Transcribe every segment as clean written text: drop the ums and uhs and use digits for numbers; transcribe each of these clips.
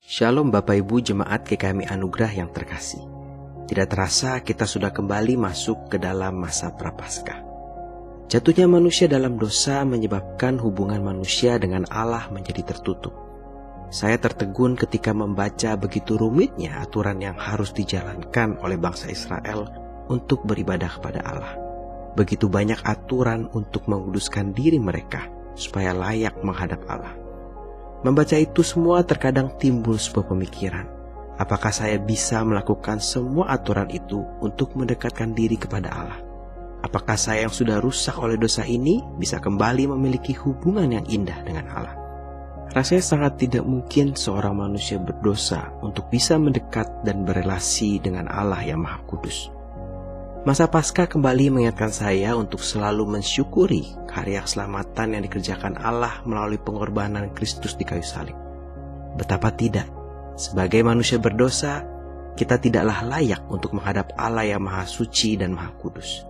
Shalom Bapak Ibu Jemaat GKMI Anugerah yang terkasih. Tidak terasa kita sudah kembali masuk ke dalam masa Prapaskah. Jatuhnya manusia dalam dosa menyebabkan hubungan manusia dengan Allah menjadi tertutup. Saya tertegun ketika membaca begitu rumitnya aturan yang harus dijalankan oleh bangsa Israel untuk beribadah kepada Allah. Begitu banyak aturan untuk menguduskan diri mereka supaya layak menghadap Allah. Membaca itu semua terkadang timbul sebuah pemikiran. Apakah saya bisa melakukan semua aturan itu untuk mendekatkan diri kepada Allah? Apakah saya yang sudah rusak oleh dosa ini bisa kembali memiliki hubungan yang indah dengan Allah? Rasanya sangat tidak mungkin seorang manusia berdosa untuk bisa mendekat dan berelasi dengan Allah yang Maha Kudus. Masa Paskah kembali mengingatkan saya untuk selalu mensyukuri karya keselamatan yang dikerjakan Allah melalui pengorbanan Kristus di kayu salib. Betapa tidak, sebagai manusia berdosa, kita tidaklah layak untuk menghadap Allah yang Maha Suci dan Maha Kudus.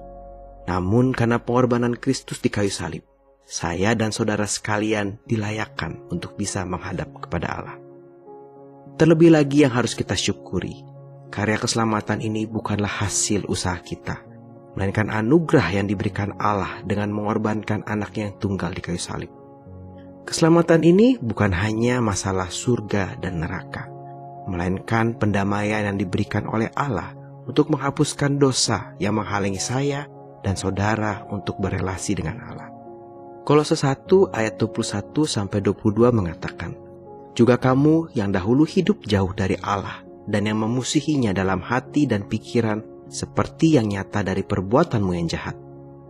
Namun karena pengorbanan Kristus di kayu salib, saya dan saudara sekalian dilayakkan untuk bisa menghadap kepada Allah. Terlebih lagi yang harus kita syukuri, karya keselamatan ini bukanlah hasil usaha kita, melainkan anugerah yang diberikan Allah dengan mengorbankan anaknya yang tunggal di kayu salib. Keselamatan ini bukan hanya masalah surga dan neraka, melainkan pendamaian yang diberikan oleh Allah untuk menghapuskan dosa yang menghalangi saya dan saudara untuk berelasi dengan Allah. Kolose 1 ayat 21-22 mengatakan, "Juga kamu yang dahulu hidup jauh dari Allah dan yang memusuhinya dalam hati dan pikiran seperti yang nyata dari perbuatanmu yang jahat,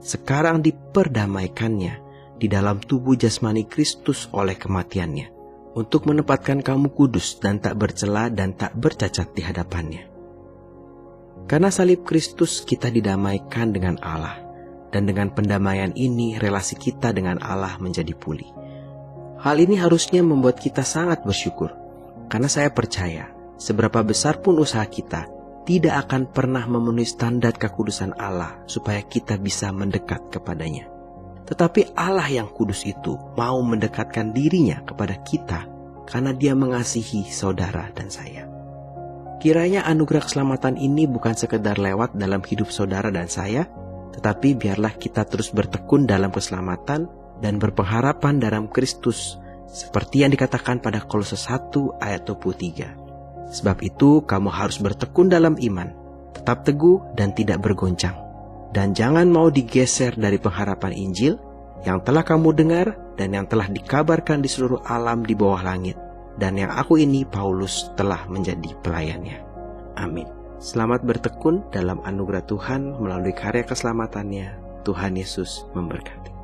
sekarang diperdamaikannya di dalam tubuh jasmani Kristus oleh kematiannya, untuk menempatkan kamu kudus dan tak bercela dan tak bercacat di hadapannya." Karena salib Kristus kita didamaikan dengan Allah, dan dengan pendamaian ini relasi kita dengan Allah menjadi pulih. Hal ini harusnya membuat kita sangat bersyukur, karena saya percaya seberapa besar pun usaha kita tidak akan pernah memenuhi standar kekudusan Allah supaya kita bisa mendekat kepadanya. Tetapi Allah yang kudus itu mau mendekatkan dirinya kepada kita karena Dia mengasihi saudara dan saya. Kiranya anugerah keselamatan ini bukan sekedar lewat dalam hidup saudara dan saya, tetapi biarlah kita terus bertekun dalam keselamatan dan berpengharapan dalam Kristus, seperti yang dikatakan pada Kolose 1 ayat 23. Sebab itu kamu harus bertekun dalam iman, tetap teguh dan tidak bergoncang. Dan jangan mau digeser dari pengharapan Injil yang telah kamu dengar dan yang telah dikabarkan di seluruh alam di bawah langit. Dan yang aku ini, Paulus, telah menjadi pelayannya. Amin. Selamat bertekun dalam anugerah Tuhan melalui karya keselamatannya. Tuhan Yesus memberkati.